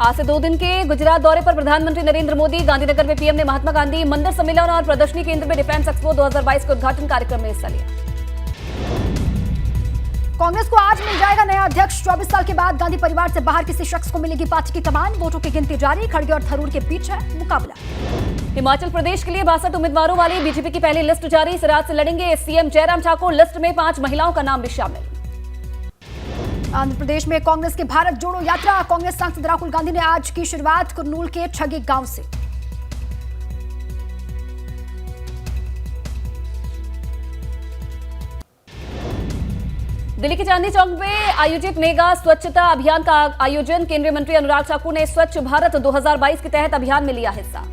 आज से 2 दिन के गुजरात दौरे पर प्रधानमंत्री नरेंद्र मोदी। गांधीनगर में पीएम ने महात्मा गांधी मंदिर सम्मेलन और प्रदर्शनी केंद्र में डिफेंस एक्सपो 2022 के उद्घाटन कार्यक्रम में हिस्सा लिया। कांग्रेस को आज मिल जाएगा नया अध्यक्ष। 24 साल के बाद गांधी परिवार से बाहर किसी शख्स को मिलेगी पार्टी की कमान। वोटों की गिनती जारी। खड़गे और थरूर के बीच है मुकाबला। हिमाचल प्रदेश के लिए 62 उम्मीदवारों वाली बीजेपी की पहली लिस्ट जारी। सिराज से लड़ेंगे सीएम जयराम ठाकुर। लिस्ट में 5 महिलाओं का नाम भी शामिल। आंध्र प्रदेश में कांग्रेस की भारत जोड़ो यात्रा। कांग्रेस सांसद राहुल गांधी ने आज की शुरुआत कुर्नूल के छगी गांव से। दिल्ली के चांदनी चौक में आयोजित मेगा स्वच्छता अभियान का आयोजन। केंद्रीय मंत्री अनुराग ठाकुर ने स्वच्छ भारत 2022 के तहत अभियान में लिया हिस्सा।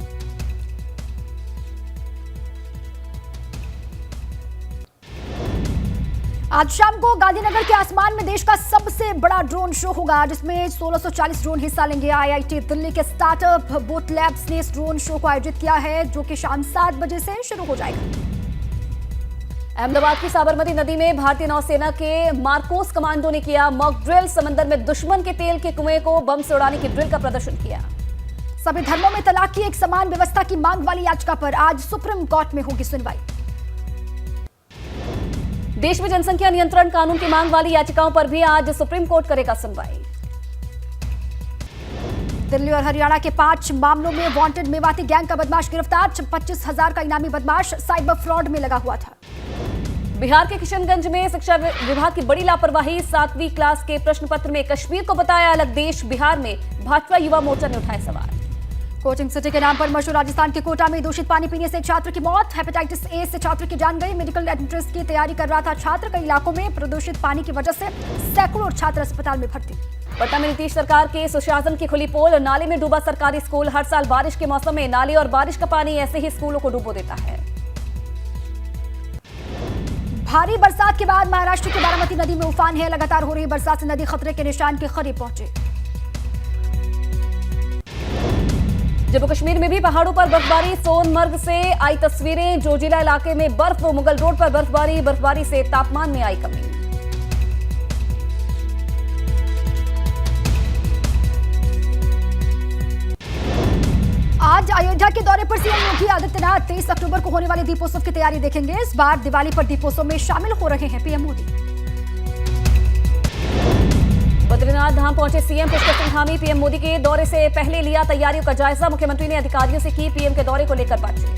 आज शाम को गांधीनगर के आसमान में देश का सबसे बड़ा ड्रोन शो होगा, जिसमें 1640 ड्रोन हिस्सा लेंगे। आईआईटी दिल्ली के स्टार्टअप बोट लैब्स ने इस ड्रोन शो को आयोजित किया है, जो कि शाम 7 बजे से शुरू हो जाएगा। अहमदाबाद की साबरमती नदी में भारतीय नौसेना के मार्कोस कमांडो ने किया मॉक ड्रिल। समंदर में दुश्मन के तेल के कुएं को बम से उड़ाने की ड्रिल का प्रदर्शन किया। सभी धर्मों में तलाक की एक समान व्यवस्था की मांग वाली याचिका पर आज सुप्रीम कोर्ट में होगी सुनवाई। देश में जनसंख्या नियंत्रण कानून की मांग वाली याचिकाओं पर भी आज सुप्रीम कोर्ट करेगा सुनवाई। दिल्ली और हरियाणा के 5 मामलों में वांटेड मेवाती गैंग का बदमाश गिरफ्तार। 25,000 का इनामी बदमाश साइबर फ्रॉड में लगा हुआ था। बिहार के किशनगंज में शिक्षा विभाग की बड़ी लापरवाही। 7वीं क्लास के प्रश्न पत्र में कश्मीर को बताया अलग देश। बिहार में भाजपा युवा मोर्चा ने उठाए सवाल। कोचिंग सिटी के नाम पर मशहूर राजस्थान के कोटा में दूषित पानी पीने से एक छात्र की मौत। हेपेटाइटिस ए से छात्र की जान गई। मेडिकल एंट्रेंस की तैयारी कर रहा था छात्र। कई इलाकों में प्रदूषित पानी की वजह से सैकड़ों छात्र अस्पताल में भर्ती। पटना में नीतीश सरकार के सुशासन की खुली पोल। नाले में डूबा सरकारी स्कूल। हर साल बारिश के मौसम में नाले और बारिश का पानी ऐसे ही स्कूलों को डुबो देता है। भारी बरसात के बाद महाराष्ट्र की बारामती नदी में उफान है। लगातार हो रही बरसात से नदी खतरे के निशान के करीब पहुंचे। जम्मू कश्मीर में भी पहाड़ों पर बर्फबारी। सोनमर्ग से आई तस्वीरें। जोजिला इलाके में बर्फ। मुगल रोड पर बर्फबारी से तापमान में आई कमी। आज अयोध्या के दौरे पर सीएम योगी आदित्यनाथ 23 अक्टूबर को होने वाले दीपोत्सव की तैयारी देखेंगे। इस बार दिवाली पर दीपोत्सव में शामिल हो रहे हैं पीएम मोदी। बद्रीनाथ धाम पहुंचे सीएम पुष्कर सिंह धामी। पीएम मोदी के दौरे से पहले लिया तैयारियों का जायजा। मुख्यमंत्री ने अधिकारियों से की पीएम के दौरे को लेकर बातचीत।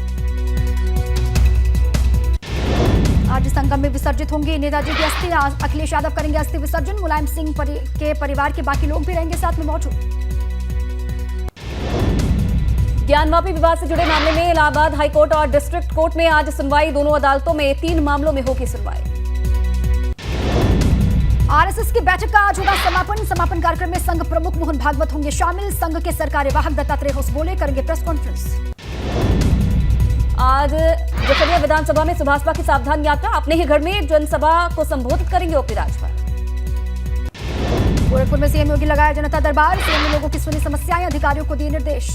आज संगम में विसर्जित होंगी नेताजी की अस्थि। अखिलेश यादव करेंगे अस्थि विसर्जन। मुलायम सिंह के परिवार के बाकी लोग भी रहेंगे साथ में मौजूद। ज्ञानवापी विवाद से जुड़े मामले में इलाहाबाद हाईकोर्ट और डिस्ट्रिक्ट कोर्ट में आज सुनवाई। दोनों अदालतों में 3 मामलों में होगी सुनवाई। आरएसएस की बैठक का आज होगा समापन कार्यक्रम में संघ प्रमुख मोहन भागवत होंगे शामिल। संघ के सरकार्यवाहक दत्तात्रेय होसबोले करेंगे प्रेस कॉन्फ्रेंस। आज जखरिया विधानसभा में सुभाषपा की सावधान यात्रा। अपने ही घर में जनसभा को संबोधित करेंगे ओपी राजभर। गोरखपुर में सीएम योगी लगाया जनता दरबार। सीएम ने लोगों की सुनी समस्याएं। अधिकारियों को दिए निर्देश।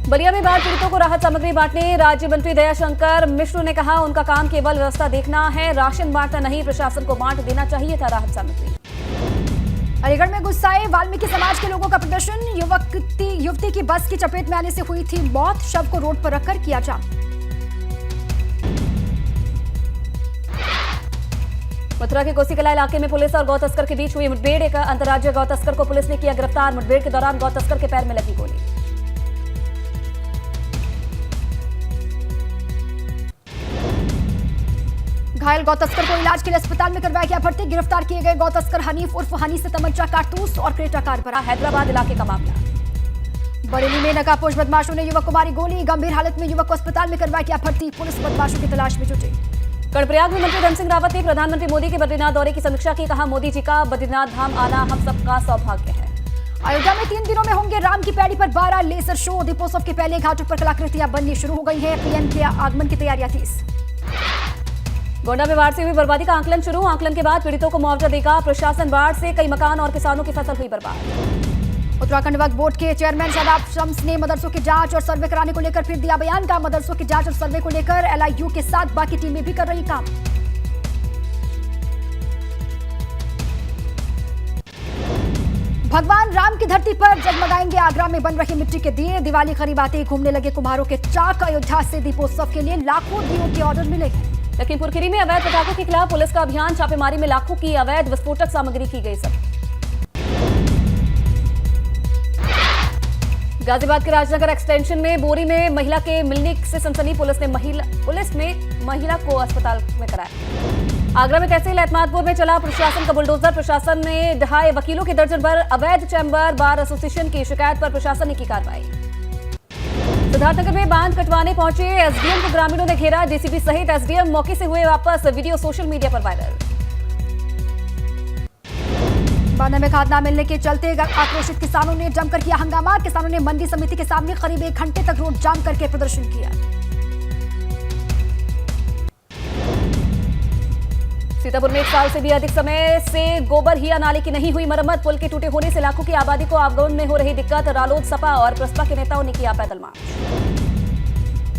बलिया में बाढ़ पीड़ितों को राहत सामग्री बांटने राज्य मंत्री दयाशंकर मिश्र ने कहा उनका काम केवल व्यवस्था देखना है, राशन बांटना नहीं। प्रशासन को बांट देना चाहिए था राहत सामग्री। अलीगढ़ में गुस्साए वाल्मीकि समाज के लोगों का प्रदर्शन। युवती की बस की चपेट में आने से हुई थी मौत। शव को रोड पर रखकर किया जाम। मथुरा के कोसीकला इलाके में पुलिस और गौ तस्कर के बीच हुई मुठभेड़। एक अंतर्राज्यीय गौ तस्कर को पुलिस ने किया गिरफ्तार। मुठभेड़ के दौरान गौ तस्कर के पैर में लगी गोली। घायल गौ तस्कर को इलाज के लिए अस्पताल में करवाया गया भर्ती। गिरफ्तार किए गए गौ तस्कर हनीफ उर्फ हनी से तमंचा, कारतूस और क्रेटा कार भरा। हैदराबाद इलाके का मामला। बरेली में नकाबपोश बदमाशों ने युवक को मारी गोली। गंभीर हालत में युवक को अस्पताल में करवाया गया भर्ती। पुलिस बदमाशों की तलाश में जुटी। कर्णप्रयाग में मंत्री धन सिंह रावत ने प्रधानमंत्री मोदी के बद्रीनाथ दौरे की समीक्षा की। कहा मोदी जी का बद्रीनाथ धाम आना हम सबका सौभाग्य है। अयोध्या में 3 दिनों में होंगे राम की पैड़ी पर 12 लेजर शो। दीपोत्सव के पहले घाटों पर कलाकृतियां बननी शुरू हो गई है। पीएम के आगमन की तैयारियां तेज। गोंडा में बाढ़ से हुई बर्बादी का आकलन शुरू। आकलन के बाद पीड़ितों को मुआवजा देगा प्रशासन। बाढ़ से कई मकान और किसानों की फसल हुई बर्बाद। उत्तराखंड वक्फ बोर्ड के चेयरमैन शादाब शम्स ने मदरसों की जांच और सर्वे कराने को लेकर फिर दिया बयान। का मदरसों की जांच और सर्वे को लेकर एलआईयू के साथ बाकी टीमें भी कर रही काम। भगवान राम की धरती पर जगमगाएंगे आगरा में बन रही मिट्टी के दिए। दिवाली करीब आते ही घूमने लगे कुम्हारों के चाक। अयोध्या से दीपोत्सव के लिए लाखों दियों के ऑर्डर मिले हैं। लखीमपुर खीरी में अवैध पटाखों के खिलाफ पुलिस का अभियान। छापेमारी में लाखों की अवैध विस्फोटक सामग्री की गई जब्त। गाजियाबाद के राजनगर एक्सटेंशन में बोरी में महिला के मिलने से सनसनी। पुलिस ने महिला को अस्पताल में कराया। आगरा में तहसील एतमादपुर में चला प्रशासन का बुलडोजर। प्रशासन ने ढहाए वकीलों के दर्जन भर अवैध चैम्बर। बार एसोसिएशन की शिकायत पर प्रशासन ने की कार्रवाई। सिद्धार्थनगर में बांध कटवाने पहुंचे एसडीएम को ग्रामीणों ने घेरा। डीसीपी सहित एसडीएम मौके से हुए वापस। वीडियो सोशल मीडिया पर वायरल। बांध में खाद न मिलने के चलते आक्रोशित किसानों ने जमकर किया हंगामा। किसानों ने मंडी समिति के सामने करीब 1 घंटे तक रोड जाम करके प्रदर्शन किया। सीतापुर में 1 साल से भी अधिक समय से गोबरहिया नाले की नहीं हुई मरम्मत। पुल के टूटे होने से लाखों की आबादी को आवागमन में हो रही दिक्कत। रालोद, सपा और प्रसपा के नेताओं ने किया पैदल मार्च।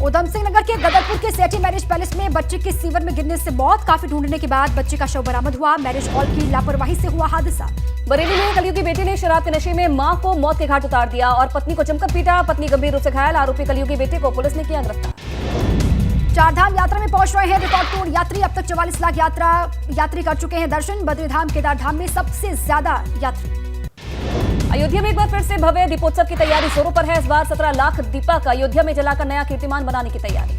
उधम सिंह नगर के गदरपुर के सेठी मैरिज पैलेस में बच्चे की सीवर में गिरने से मौत। काफी ढूंढने के बाद बच्चे का शव बरामद हुआ। मैरिज हॉल की लापरवाही से हुआ हादसा। बरेली में कलयुगी बेटे ने शराब के नशे में मां को मौत के घाट उतार दिया और पत्नी को जमकर पीटा। पत्नी गंभीर रूप से घायल। आरोपी कलयुगी बेटे को पुलिस ने किया गिरफ्तार। चारधाम यात्रा में पहुंच रहे हैं रिकॉर्ड तोड़ यात्री। अब तक 44 लाख यात्री कर चुके हैं दर्शन। बद्रीधाम केदारधाम में सबसे ज्यादा यात्री। अयोध्या में एक बार फिर से भव्य दीपोत्सव की तैयारी जोरों पर है। इस बार 17 लाख दीपक अयोध्या में जलाकर नया कीर्तिमान बनाने की तैयारी।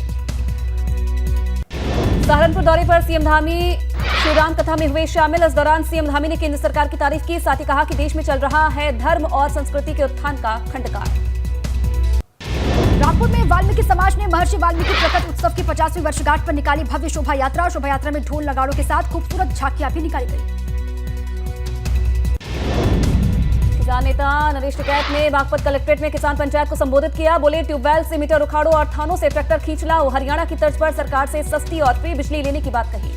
सहारनपुर दौरे पर सीएम धामी श्रीराम कथा में हुए शामिल। इस दौरान सीएम धामी ने केंद्र सरकार की तारीफ की। साथ ही कहा कि देश में चल रहा है धर्म और संस्कृति के उत्थान का खंडकार। रामपुर में वाल्मीकि समाज ने महर्षि वाल्मीकि प्रकट उत्सव की 50वीं वर्षगांठ पर निकाली भव्य शोभा यात्रा। शोभा यात्रा में ढोल नगाड़ों के साथ खूबसूरत झांकियां भी निकाली गई। किसान नेता नरेश टिकैत ने बागपत कलेक्ट्रेट में किसान पंचायत को संबोधित किया। बोले, ट्यूबवेल से मीटर उखाड़ो और थानों से ट्रैक्टर खींच लाओ। हरियाणा की तर्ज पर सरकार से सस्ती और फ्री बिजली लेने की बात कही।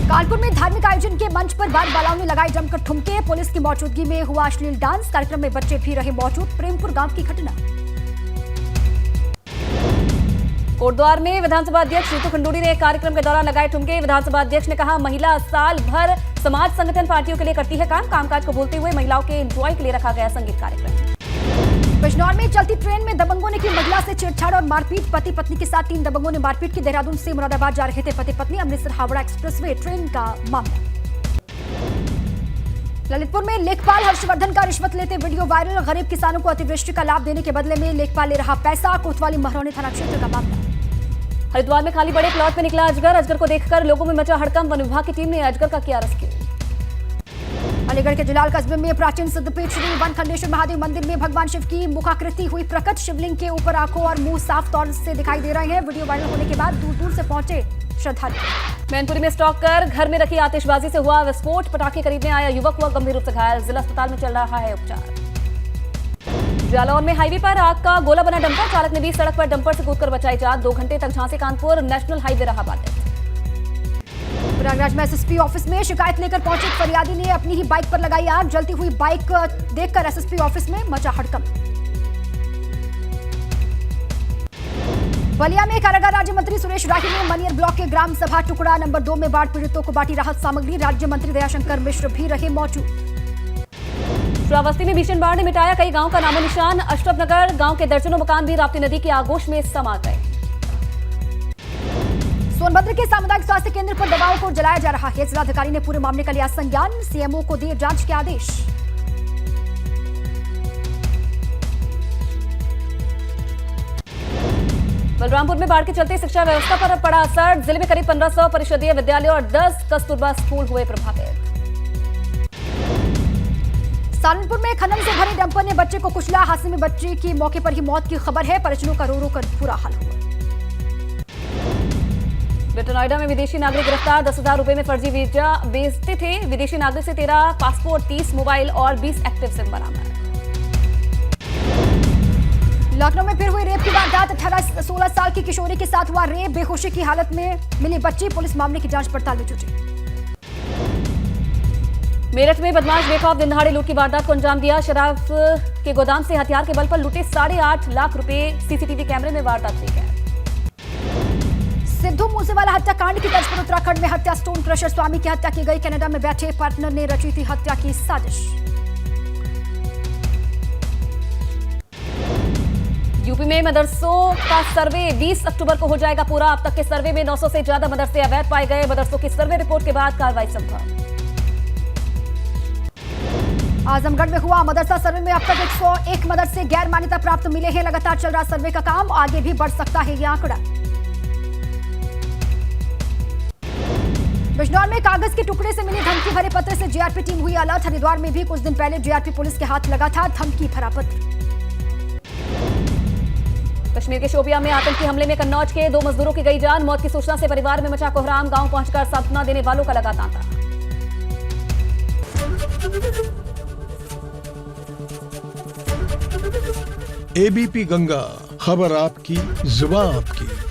कानपुर में धार्मिक आयोजन के मंच पर बाल बालाओं ने लगाए जमकर ठुमके। पुलिस की मौजूदगी में हुआ अश्लील डांस। कार्यक्रम में बच्चे भी रहे मौजूद। प्रेमपुर गांव की घटना। कोटद्वार में विधानसभा अध्यक्ष ऋतु खंडूड़ी ने कार्यक्रम के दौरान लगाए ठुमके। विधानसभा अध्यक्ष ने कहा, महिला साल भर समाज संगठन पार्टियों के लिए करती है काम। कामकाज को भूलते हुए महिलाओं के एंजॉय के लिए रखा गया संगीत कार्यक्रम। बिजनौर में चलती ट्रेन में दबंगों ने की महिला से छेड़छाड़ और मारपीट। पति पत्नी के साथ 3 दबंगों ने मारपीट की। देहरादून से मुरादाबाद जा रहे थे पति पत्नी। अमृतसर हावड़ा एक्सप्रेसवे ट्रेन का मामला। ललितपुर में लेखपाल हर्षवर्धन का रिश्वत लेते वीडियो वायरल। गरीब किसानों को अतिवृष्टि का लाभ देने के बदले में लेखपाल ले रहा पैसा। कोतवाली महरौनी थाना क्षेत्र का मामला। हरिद्वार में खाली बड़े प्लॉट में निकला अजगर। अजगर को देखकर लोगों में मचा हड़कंप। वन विभाग की टीम ने अजगर का किया रेस्क्यू। अलीगढ़ के जिलाल कस्बे में प्राचीन सिद्धपीठ श्री वन खंडेश्वर महादेव मंदिर में भगवान शिव की मुखाकृति हुई प्रकट। शिवलिंग के ऊपर आंखों और मुंह साफ तौर से दिखाई दे रहे हैं। वीडियो वायरल होने के बाद दूर दूर से पहुंचे श्रद्धालु। मैनपुरी में स्टॉक कर घर में रखी आतिशबाजी से हुआ विस्फोट। पटाखे खरीदने आया युवक हुआ गंभीर रूप से घायल। जिला अस्पताल में चल रहा है उपचार। जालौर में हाईवे पर आग का गोला बना डंपर। चालक ने भी सड़क पर डंपर से कूदकर बचाई जान। 2 घंटे तक झांसी कानपुर नेशनल हाईवे रहा बाधित। प्रयागराज में एसएसपी ऑफिस में शिकायत लेकर पहुंचे फरियादी ने अपनी ही बाइक पर लगाई आग। जलती हुई बाइक देखकर एसएसपी ऑफिस में मचा हड़कंप। बलिया में कारागार राज्य मंत्री सुरेश राही ने मनियर ब्लॉक के ग्राम सभा टुकड़ा नंबर 2 में बाढ़ पीड़ितों को बांटी राहत सामग्री। राज्य मंत्री दयाशंकर मिश्र भी रहे मौजूद। श्रावस्ती में भीषण बाढ़ ने मिटाया कई गांव का नामो निशान। अशरफनगर गांव के दर्जनों मकान भी राप्ती नदी की आगोश में समा गए। सोनभद्र के सामुदायिक स्वास्थ्य केंद्र पर दवाओं को जलाया जा रहा है। जिलाधिकारी ने पूरे मामले का लिया संज्ञान। सीएमओ को दिए जांच के आदेश। बलरामपुर में बाढ़ के चलते शिक्षा व्यवस्था पर पड़ा असर। जिले में करीब 1500 परिषदीय विद्यालय और 10 कस्तूरबा स्कूल हुए प्रभावित। सहारनपुर में खनन से भरे डंपर ने बच्चे को कुचला। हादसे में बच्चे की मौके पर ही मौत की खबर है। परिजनों का रो रो कर बुरा हाल हुआ। ग्रेटर नोएडा में विदेशी नागरिक गिरफ्तार। 10,000 रुपए में फर्जी वीजा बेचते थे। विदेशी नागरिक से 13 पासपोर्ट, 30 मोबाइल और 20 एक्टिव सिम बरामद। लखनऊ में फिर हुई रेप की वारदात। 16 साल की किशोरी के साथ हुआ रेप। बेहोशी की हालत में मिली बच्ची। पुलिस मामले की जांच पड़ताल में जुटी। मेरठ में बदमाश बेखौफ दिन दहाड़े लूट की वारदात को अंजाम दिया। शराब के गोदाम से हथियार के बल पर लूटे 8.5 लाख रुपए। सीसीटीवी कैमरे में वारदात हुई है। सिद्धू मूसेवाला हत्याकांड की तर्ज पर उत्तराखंड में हत्या, स्टोन क्रशर स्वामी की हत्या की गई। कनाडा में बैठे पार्टनर ने रची थी हत्या की साजिश। यूपी में मदरसों का सर्वे 20 अक्टूबर को हो जाएगा पूरा। अब तक के सर्वे में 900 से ज्यादा मदरसे अवैध पाए गए। मदरसों की सर्वे रिपोर्ट के बाद कार्रवाई संभव। आजमगढ़ में हुआ मदरसा सर्वे में अब तक 101 मदरसे गैर मान्यता प्राप्त मिले हैं। लगातार चल रहा सर्वे का काम, आगे भी बढ़ सकता है यह आंकड़ा। बिजनौर में कागज के टुकड़े से मिली धमकी भरे पत्र से जीआरपी टीम हुई अलर्ट। हरिद्वार में भी कुछ दिन पहले जीआरपी पुलिस के हाथ लगा था धमकी भरा पत्र। कश्मीर के शोपियां में आतंकी हमले में कन्नौज के 2 मजदूरों की गई जान। मौत की सूचना से परिवार में मचा कोहराम। गांव पहुंचकर सांत्वना देने वालों का लगा तांता। एबीपी गंगा, खबर आपकी, जुबान आपकी।